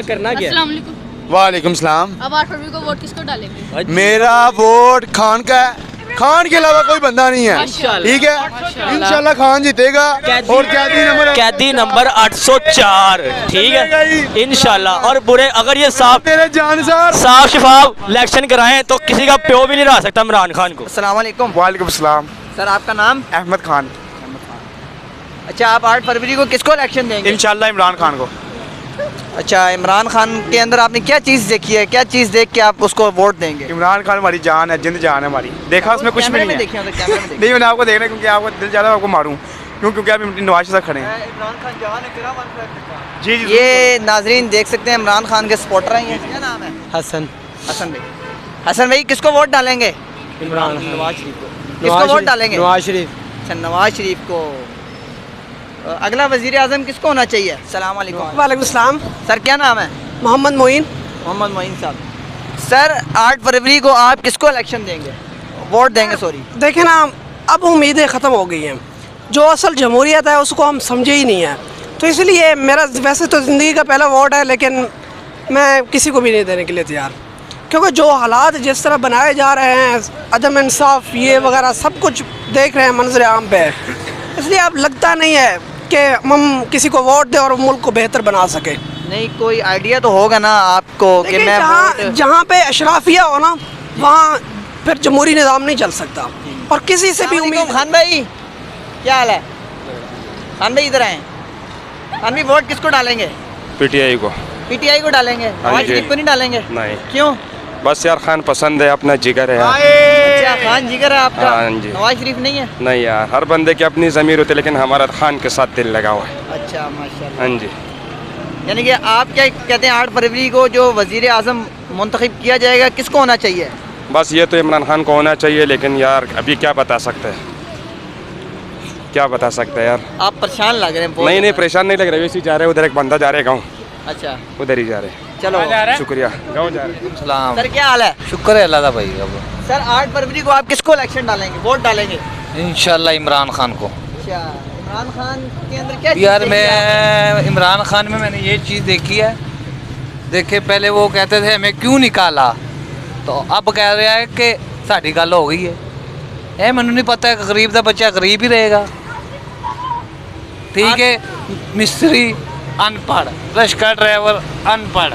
کرنا کیا؟ السلام علیکم. وعلیکم السلام. اب 8 فروری کو ووٹ کس کو ڈالیں گے؟ میرا ووٹ خان کا ہے. خان کے علاوہ کوئی بندہ نہیں ہے. ٹھیک ہے, انشاءاللہ خان جیتے گا. اور قیدی نمبر 804. ٹھیک ہے انشاءاللہ. اور برے اگر یہ صاف صاف شفاف الیکشن کرائیں تو کسی کا پیو بھی نہیں رہا سکتا عمران خان کو. السلام علیکم. وعلیکم السلام. سر آپ کا نام؟ احمد خان. اچھا, آپ 8 فروری کو کس کو الیکشن دیں گے؟ انشاءاللہ عمران خان کو. اچھا, عمران خان کے اندر آپ نے کیا چیز دیکھی ہے, کیا چیز دیکھ کے آپ اس کو ووٹ دیں گے؟ عمران خان ہماری جان ہے, جند جان ہے ہماری. دیکھا اس میں کچھ بھی نہیں ہے. نہیں, میں نے آپ کو دیکھنا کیونکہ آپ کو دل چاہتا ہے آپ کو ماروں کیونکہ آپ نواز شریف کھڑے ہیں. جی جی. یہ ناظرین دیکھ سکتے ہیں عمران خان کے سپورٹر ہیں. یہ کیا نام ہے؟ حسن. حسن بھائی. حسن بھائی کس کو ووٹ ڈالیں گے؟ عمران نواز شریف کو. کس کو ووٹ ڈالیں گے؟ نواز شریف. اچھا, نواز شریف کو. اگلا وزیر اعظم کس کو ہونا چاہیے؟ السلام علیکم. وعلیکم السلام. سر کیا نام ہے؟ محمد معین. محمد معین صاحب. سر 8 فروری کو آپ کس کو الیکشن دیں گے, ووٹ دیں گے؟ سوری, دیکھیں نا, اب امیدیں ختم ہو گئی ہیں. جو اصل جمہوریت ہے اس کو ہم سمجھے ہی نہیں ہیں, تو اس لیے میرا ویسے تو زندگی کا پہلا ووٹ ہے, لیکن میں کسی کو بھی نہیں دینے کے لیے تیار, کیونکہ جو حالات جس طرح بنائے جا رہے ہیں, عدم انصاف یہ وغیرہ سب کچھ دیکھ رہے ہیں منظر عام پہ, اس لیے اب لگتا نہیں ہے کہ ہم کسی کو ووٹ دیں اور ملک کو بہتر بنا سکیں. نہیں, کوئی آئیڈیا تو ہوگا نا آپ کو کہ میں جہاں پہ اشرافیہ ہو نا وہاں پھر جمہوری نظام نہیں چل سکتا, اور کسی سے بھی امید. خان بھائی کیا حال ہے؟ خان بھائی ادھر آئیں. خان بھائی ووٹ کس کو ڈالیں گے؟ پی ٹی آئی کو. پی ٹی آئی کو ڈالیں گے؟ نواز شریف کو نہیں ڈالیں گے؟ نہیں. کیوں؟ بس یار خان پسند ہے, اپنا جگر ہے. اچھا, خان جگر ہے آپ کا. ہاں جی. نواز شریف نہیں ہے؟ نہیں یار, ہر بندے کی اپنی ضمیر ہوتی ہے, لیکن ہمارا خان کے ساتھ دل لگا ہوا ہے. اچھا ماشاء اللہ. ہاں جی. یعنی کہ آپ کیا کہتے ہیں 8 فروری کو جو وزیر اعظم منتخب کیا جائے گا کس کو ہونا چاہیے؟ بس یہ تو عمران خان کو ہونا چاہیے, لیکن یار ابھی کیا بتا سکتے ہیں, کیا بتا سکتے ہیں یار. آپ پریشان لگ رہے ہیں. نہیں پریشان نہیں لگ رہے, ویسے جا رہے ادھر ایک بندہ جا رہے گاؤں. اچھا, ادھر ہی جا رہے. چلو شکریہ. گاؤں جا رہے. السلام. سر کیا حال ہے؟ شکر ہے اللہ کا بھائی. سر 8 فروری کو آپ کس کو الیکشن ڈالیں گے, ووٹ ڈالیں گے؟ انشاءاللہ عمران خان کو. اچھا, عمران خان کے اندر کیا یار میں عمران خان میں نے یہ چیز دیکھی ہے, دیکھے پہلے وہ کہتے تھے ہمیں کیوں نکالا, تو اب کہہ رہا ہے کہ ساڑھی گل ہو گئی ہے. مجھے نہیں پتہ ہے, غریب کا بچہ غریب ہی رہے گا. ٹھیک ہے, مستری ان پڑھ, رش کا ڈرائیور ان پڑھ,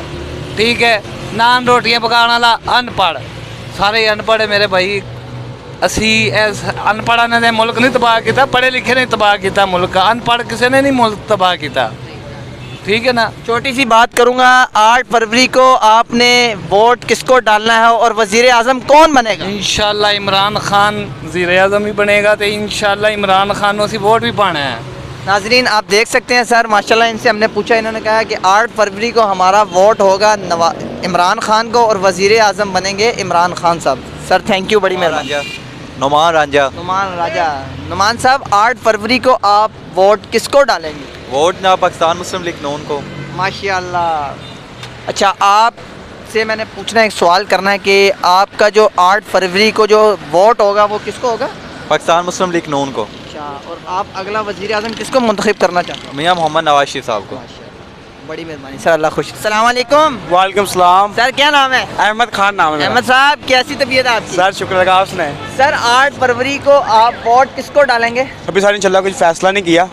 ٹھیک ہے, نان روٹیاں پکانے والا ان پڑھ, سارے ان پڑھ میرے بھائی. اسی ان پڑھا نے ملک نہیں تباہ کیتا, پڑھے لکھے نے تباہ کیتا ملک, ان پڑھ کسی نے نہیں ملک تباہ کیتا. ٹھیک ہے نا. چھوٹی سی بات کروں گا, 8 فروری کو آپ نے ووٹ کس کو ڈالنا ہے اور وزیر اعظم کون بنے گا؟ انشاءاللہ عمران خان وزیر اعظم ہی بنے گا, تو انشاءاللہ عمران خان کو ووٹ بھی پانا ہے. ناظرین آپ دیکھ سکتے ہیں سر ماشاءاللہ ان سے ہم نے پوچھا, انہوں نے کہا کہ 8 فروری کو ہمارا ووٹ ہوگا عمران خان کو اور وزیر اعظم بنیں گے عمران خان صاحب. سر تھینک یو, بڑی مہربانی. نعمان رانجھا. نعمان راجہ. نعمان صاحب 8 فروری کو آپ ووٹ کس کو ڈالیں گے؟ ووٹ نہ پاکستان مسلم لیگ نون کو. ماشاء اللہ. اچھا, آپ سے میں نے پوچھنا ہے, ایک سوال کرنا ہے کہ آپ کا جو 8 فروری کو جو ووٹ ہوگا وہ کس کو ہوگا؟ پاکستان مسلم لیگ نون کو. اچھا, اور آپ اگلا وزیر اعظم کس کو منتخب کرنا چاہتے ہیں؟ میاں محمد نواز شریف صاحب کو. بڑی مہربانی سر, اللہ خوش. السلام علیکم. وعلیکم السلام. سر کیا نام ہے؟ احمد خان نام ہے. احمد صاحب کیسی طبیعت ہے آپ کی؟ سر شکر لگا آپ نے. سر 8 فروری کو آپ ووٹ کس کو ڈالیں گے؟ ابھی سر انشاءاللہ کچھ فیصلہ نہیں کیا,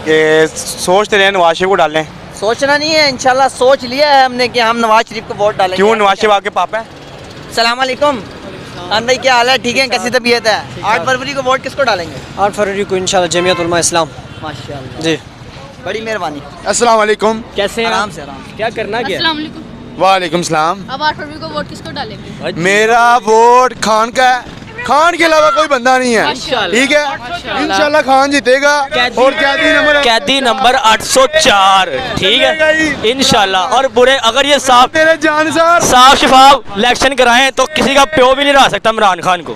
کہ سوچتے رہے نواز شریف کو ڈالیں. سوچنا نہیں ہے, انشاءاللہ سوچ لیا ہے ہم نے کہ ہم نواز شریف کو ووٹ ڈالیں گے. کیوں, نواز شریف آپ کے پاپا ہیں. السلام علیکم. خان بھائی کیا حال ہے, ٹھیک ہے, کیسی طبیعت ہے؟ 8 فروری کو ووٹ کس کو ڈالیں گے؟ 8 فروری کو انشاءاللہ جمعیت علماء اسلام. ماشاءاللہ جی, بڑی مہربانی. السلام علیکم. کیسے ہیں آرام آپ؟ سے آرام سے. کیا کرنا کیا؟ السلام علیکم. وعلیکم السلام. اب 8 فروری کو ووٹ کس کو ڈالیں گے؟ میرا ووٹ خان کا ہے. خان کے علاوہ کوئی بندہ نہیں ہے. ٹھیک ہے, انشاءاللہ خان جیتے گا. اور قیدی نمبر 804. ٹھیک ہے انشاءاللہ. اور برے اگر یہ صاف صاف شفاف الیکشن کرائیں تو کسی کا پیو بھی نہیں رہا سکتا عمران خان کو.